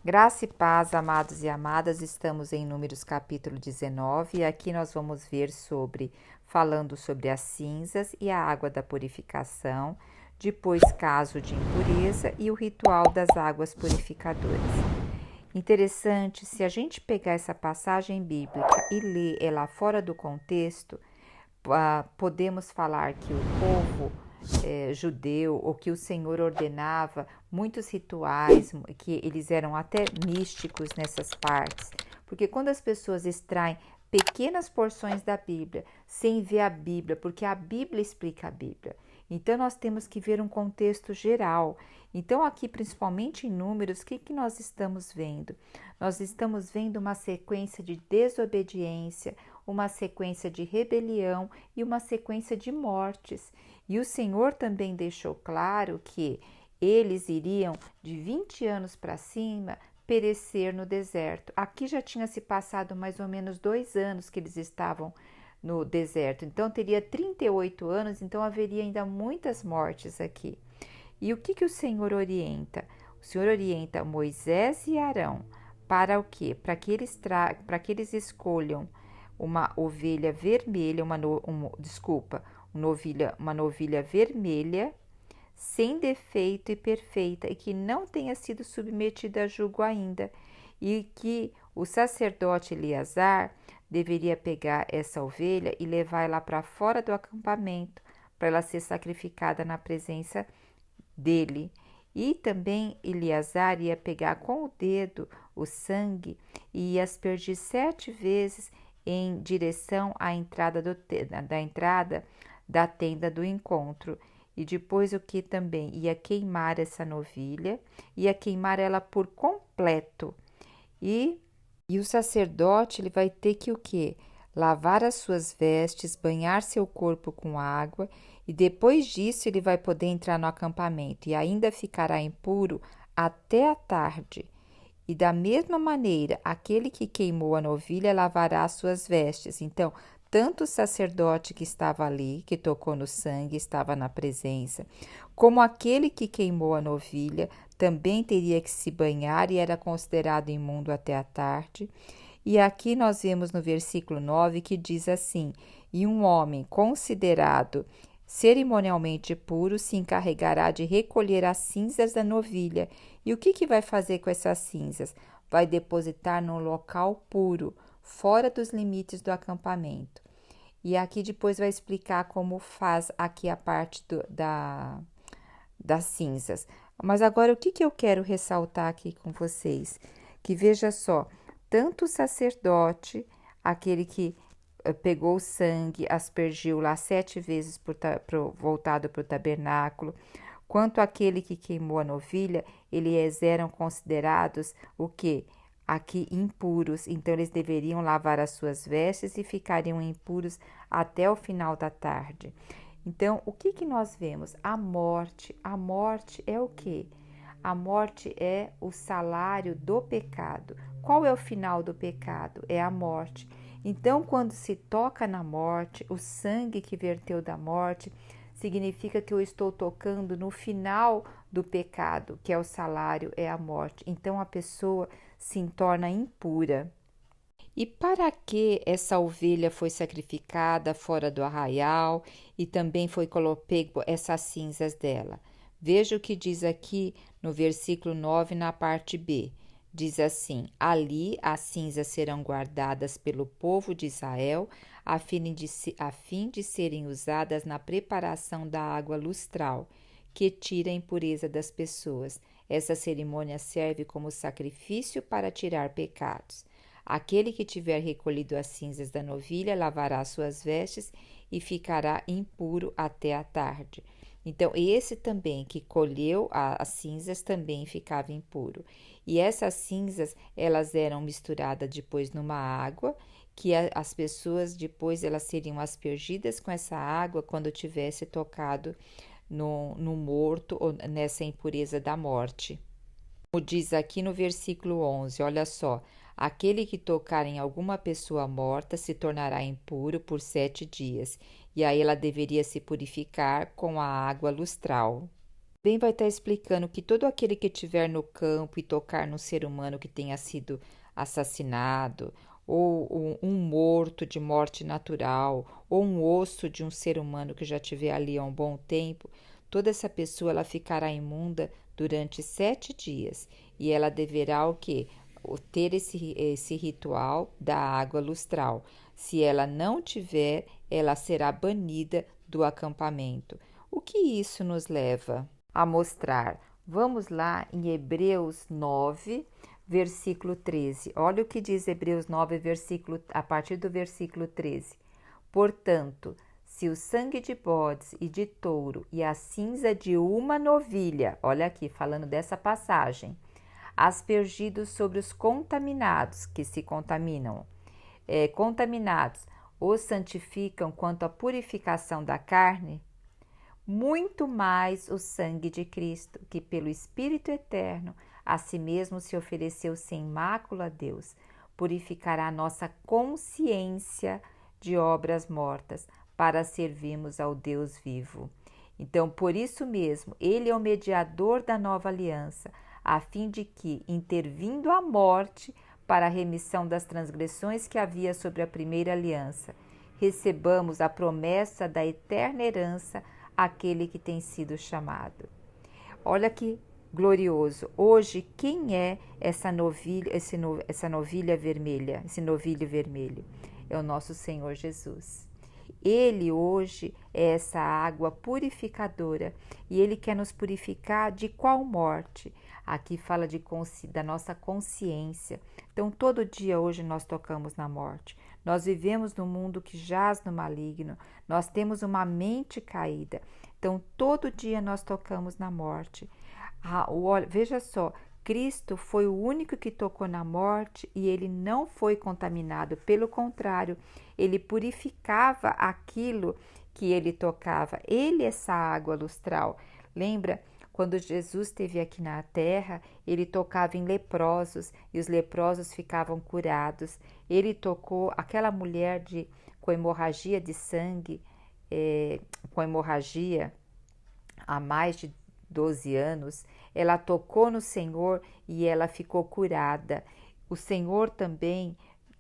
Graça e paz, amados e amadas, estamos em Números capítulo 19 e aqui nós vamos ver falando sobre as cinzas e a água da purificação, depois caso de impureza e o ritual das águas purificadoras. Interessante, se a gente pegar essa passagem bíblica e ler ela fora do contexto, podemos falar que o povo judeu, ou que o Senhor ordenava muitos rituais, que eles eram até místicos nessas partes, porque quando as pessoas extraem pequenas porções da Bíblia, sem ver a Bíblia, porque a Bíblia explica a Bíblia, então nós temos que ver um contexto geral. Então aqui, principalmente em Números, o que nós estamos vendo? Nós estamos vendo uma sequência de desobediência, uma sequência de rebelião e uma sequência de mortes. E o Senhor também deixou claro que eles iriam de 20 anos para cima perecer no deserto. Aqui já tinha se passado mais ou menos 2 anos que eles estavam no deserto, então teria 38 anos, então haveria ainda muitas mortes aqui. E o que o Senhor orienta? O Senhor orienta Moisés e Arão para o quê? Para que eles escolham uma ovelha vermelha, uma novilha vermelha, sem defeito e perfeita, e que não tenha sido submetida a julgo ainda, e que o sacerdote Eleazar deveria pegar essa ovelha e levar ela para fora do acampamento, para ela ser sacrificada na presença dele. E também Eleazar ia pegar com o dedo o sangue e ia aspergir 7 vezes em direção à entrada da tenda do encontro. E depois o que também ia queimar essa novilha, ia queimar ela por completo. E o sacerdote ele vai ter que o quê? Lavar as suas vestes, banhar seu corpo com água, e depois disso ele vai poder entrar no acampamento e ainda ficará impuro até a tarde. E da mesma maneira, aquele que queimou a novilha lavará as suas vestes. Então, tanto o sacerdote que estava ali, que tocou no sangue, estava na presença, como aquele que queimou a novilha, também teria que se banhar e era considerado imundo até a tarde. E aqui nós vemos no versículo 9 que diz assim: e um homem considerado cerimonialmente puro se encarregará de recolher as cinzas da novilha. E o que vai fazer com essas cinzas? Vai depositar num local puro, fora dos limites do acampamento. E aqui depois vai explicar como faz aqui a parte das cinzas. Mas agora o que eu quero ressaltar aqui com vocês? Que veja só, tanto o sacerdote, aquele que pegou o sangue, aspergiu lá 7 vezes voltado para o tabernáculo, quanto aquele que queimou a novilha, eles eram considerados o quê? Aqui impuros, então eles deveriam lavar as suas vestes e ficariam impuros até o final da tarde. Então, o que nós vemos? A morte é o quê? A morte é o salário do pecado. Qual é o final do pecado? É a morte. Então, quando se toca na morte, o sangue que verteu da morte, significa que eu estou tocando no final do pecado, que é o salário, é a morte. Então, a pessoa se torna impura. E para que essa ovelha foi sacrificada fora do arraial e também foi pego essas cinzas dela? Veja o que diz aqui no versículo 9, na parte B. Diz assim: ali as cinzas serão guardadas pelo povo de Israel, a fim de serem usadas na preparação da água lustral, que tira a impureza das pessoas. Essa cerimônia serve como sacrifício para tirar pecados. Aquele que tiver recolhido as cinzas da novilha lavará suas vestes e ficará impuro até a tarde. Então, esse também que colheu as cinzas também ficava impuro. E essas cinzas, elas eram misturadas depois numa água, que as pessoas depois elas seriam aspergidas com essa água quando tivesse tocado no morto ou nessa impureza da morte. Como diz aqui no versículo 11, olha só: aquele que tocar em alguma pessoa morta se tornará impuro por 7 dias, e aí ela deveria se purificar com a água lustral. Bem vai estar explicando que todo aquele que estiver no campo e tocar num ser humano que tenha sido assassinado, ou um morto de morte natural, ou um osso de um ser humano que já estiver ali há um bom tempo, toda essa pessoa ela ficará imunda durante 7 dias e ela deverá o quê? Ter esse ritual da água lustral. Se ela não tiver, ela será banida do acampamento. O que isso nos leva a mostrar? Vamos lá em Hebreus 9, versículo 13. Olha o que diz Hebreus 9, a partir do versículo 13. Portanto, se o sangue de bodes e de touro e a cinza de uma novilha, olha aqui falando dessa passagem, aspergidos sobre os contaminados, que se contaminam, contaminados, os santificam quanto à purificação da carne, muito mais o sangue de Cristo, que pelo Espírito Eterno a si mesmo se ofereceu sem mácula a Deus, purificará nossa consciência de obras mortas para servirmos ao Deus vivo. Então, por isso mesmo, ele é o mediador da nova aliança, a fim de que, intervindo a morte para a remissão das transgressões que havia sobre a primeira aliança, recebamos a promessa da eterna herança àquele que tem sido chamado. Olha que glorioso. Hoje, quem é essa novilha, essa novilha vermelha, esse novilho vermelho? É o nosso Senhor Jesus. Ele hoje é essa água purificadora e Ele quer nos purificar de qual morte? Aqui fala da nossa consciência. Então, todo dia hoje nós tocamos na morte. Nós vivemos num mundo que jaz no maligno. Nós temos uma mente caída. Então, todo dia nós tocamos na morte. Veja só, Cristo foi o único que tocou na morte e ele não foi contaminado. Pelo contrário, ele purificava aquilo que ele tocava. Ele é essa água lustral. Lembra? Quando Jesus esteve aqui na terra, ele tocava em leprosos e os leprosos ficavam curados. Ele tocou aquela mulher com hemorragia de sangue, com hemorragia há mais de 12 anos, ela tocou no Senhor e ela ficou curada. O Senhor também,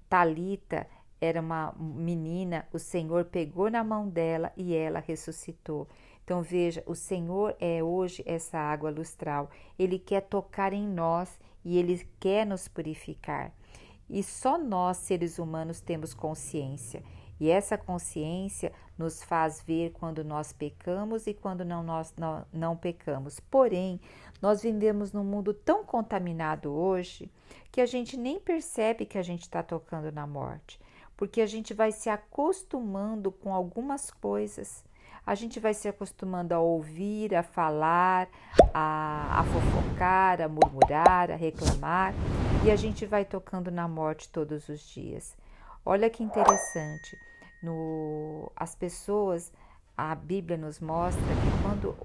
Talita, era uma menina, o Senhor pegou na mão dela e ela ressuscitou. Então veja, o Senhor é hoje essa água lustral. Ele quer tocar em nós e Ele quer nos purificar. E só nós, seres humanos, temos consciência. E essa consciência nos faz ver quando nós pecamos e quando nós não pecamos. Porém, nós vivemos num mundo tão contaminado hoje que a gente nem percebe que a gente está tocando na morte. Porque a gente vai se acostumando com algumas coisas. A gente vai se acostumando a ouvir, a falar, a fofocar, a murmurar, a reclamar, e a gente vai tocando na morte todos os dias. Olha que interessante, as pessoas, a Bíblia nos mostra que quando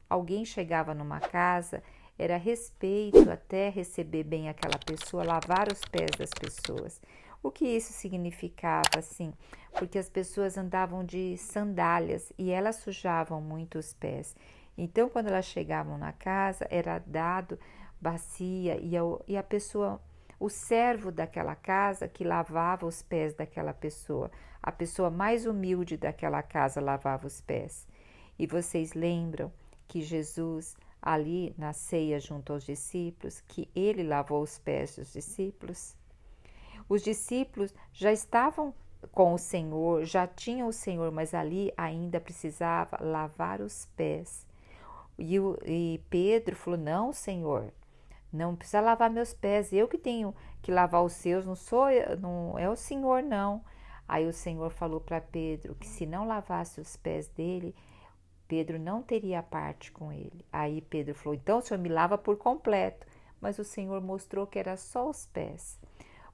alguém chegava numa casa, era respeito até receber bem aquela pessoa, lavar os pés das pessoas. O que isso significava, assim? Porque as pessoas andavam de sandálias e elas sujavam muito os pés. Então, quando elas chegavam na casa, era dado bacia e a pessoa, o servo daquela casa que lavava os pés daquela pessoa. A pessoa mais humilde daquela casa lavava os pés. E vocês lembram que Jesus, ali na ceia junto aos discípulos, que ele lavou os pés dos discípulos? Os discípulos já estavam com o Senhor, já tinham o Senhor, mas ali ainda precisava lavar os pés. E Pedro falou: não, Senhor, não precisa lavar meus pés, eu que tenho que lavar os seus, não é o Senhor, não. Aí o Senhor falou para Pedro que se não lavasse os pés dele, Pedro não teria parte com ele. Aí Pedro falou: então o Senhor me lava por completo. Mas o Senhor mostrou que era só os pés.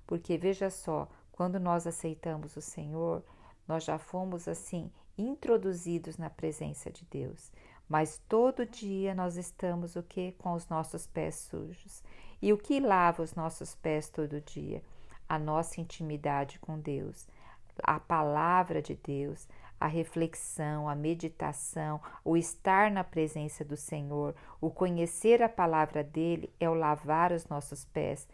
Porque veja só, quando nós aceitamos o Senhor, nós já fomos assim introduzidos na presença de Deus. Mas todo dia nós estamos o quê? Com os nossos pés sujos. E o que lava os nossos pés todo dia? A nossa intimidade com Deus, a palavra de Deus, a reflexão, a meditação, o estar na presença do Senhor, o conhecer a palavra dele é o lavar os nossos pés.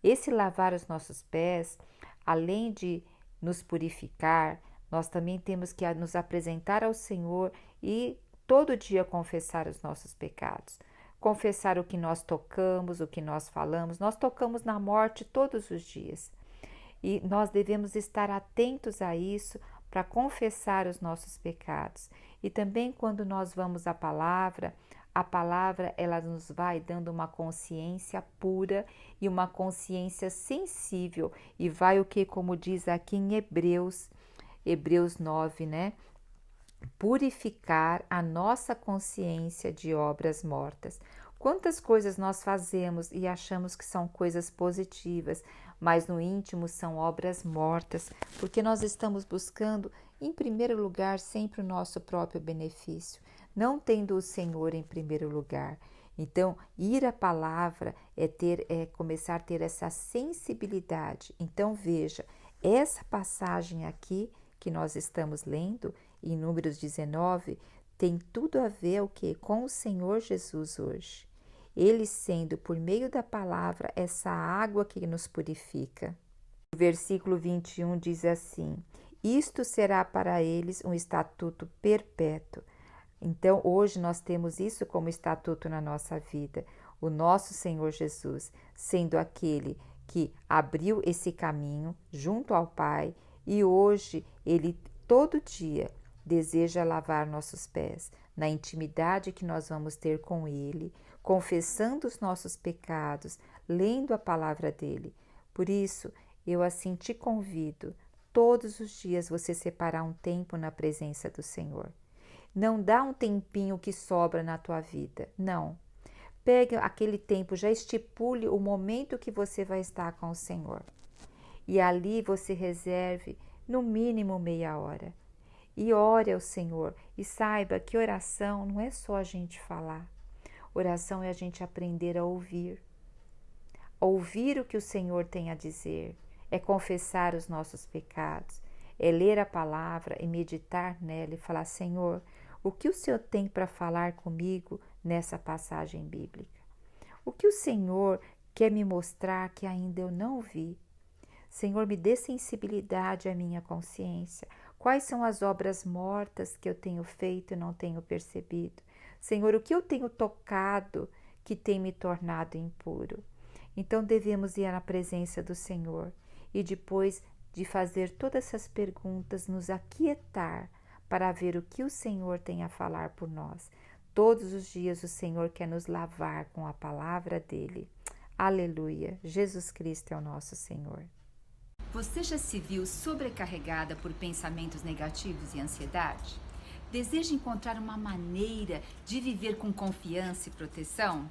Esse lavar os nossos pés, além de nos purificar, nós também temos que nos apresentar ao Senhor e todo dia confessar os nossos pecados. Confessar o que nós tocamos, o que nós falamos. Nós tocamos na morte todos os dias. E nós devemos estar atentos a isso para confessar os nossos pecados. E também quando nós vamos à palavra, a palavra ela nos vai dando uma consciência pura e uma consciência sensível. E vai o que, como diz aqui em Hebreus 9, né? Purificar a nossa consciência de obras mortas. Quantas coisas nós fazemos e achamos que são coisas positivas, mas no íntimo são obras mortas, porque nós estamos buscando, em primeiro lugar, sempre o nosso próprio benefício, não tendo o Senhor em primeiro lugar. Então, ir à palavra é começar a ter essa sensibilidade. Então, veja, essa passagem aqui que nós estamos lendo, em Números 19, tem tudo a ver o quê? Com o Senhor Jesus hoje. Ele sendo, por meio da palavra, essa água que nos purifica. O versículo 21 diz assim: isto será para eles um estatuto perpétuo. Então, hoje nós temos isso como estatuto na nossa vida. O nosso Senhor Jesus, sendo aquele que abriu esse caminho junto ao Pai, e hoje Ele, todo dia, deseja lavar nossos pés, na intimidade que nós vamos ter com Ele, confessando os nossos pecados, lendo a palavra dele. Por isso, eu assim te convido, todos os dias você separar um tempo na presença do Senhor. Não dá um tempinho que sobra na tua vida, não. Pegue aquele tempo, já estipule o momento que você vai estar com o Senhor. E ali você reserve no mínimo meia hora. E ore ao Senhor e saiba que oração não é só a gente falar. Oração é a gente aprender a ouvir. Ouvir o que o Senhor tem a dizer, é confessar os nossos pecados, é ler a palavra e meditar nela e falar: Senhor, o que o Senhor tem para falar comigo nessa passagem bíblica? O que o Senhor quer me mostrar que ainda eu não vi? Senhor, me dê sensibilidade à minha consciência. Quais são as obras mortas que eu tenho feito e não tenho percebido? Senhor, o que eu tenho tocado que tem me tornado impuro? Então devemos ir na presença do Senhor e depois de fazer todas essas perguntas, nos aquietar para ver o que o Senhor tem a falar por nós. Todos os dias o Senhor quer nos lavar com a palavra dele. Aleluia! Jesus Cristo é o nosso Senhor. Você já se viu sobrecarregada por pensamentos negativos e ansiedade? Deseja encontrar uma maneira de viver com confiança e proteção?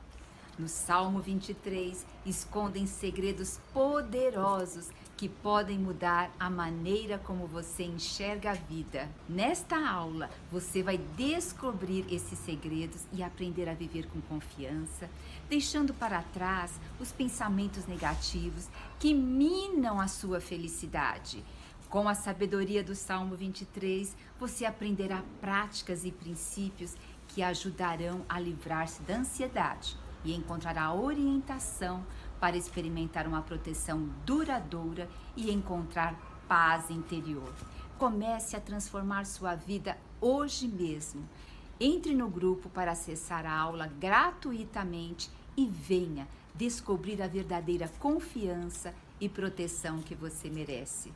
No Salmo 23, escondem segredos poderosos que podem mudar a maneira como você enxerga a vida. Nesta aula, você vai descobrir esses segredos e aprender a viver com confiança, deixando para trás os pensamentos negativos que minam a sua felicidade. Com a sabedoria do Salmo 23, você aprenderá práticas e princípios que ajudarão a livrar-se da ansiedade e encontrará orientação para experimentar uma proteção duradoura e encontrar paz interior. Comece a transformar sua vida hoje mesmo. Entre no grupo para acessar a aula gratuitamente e venha descobrir a verdadeira confiança e proteção que você merece.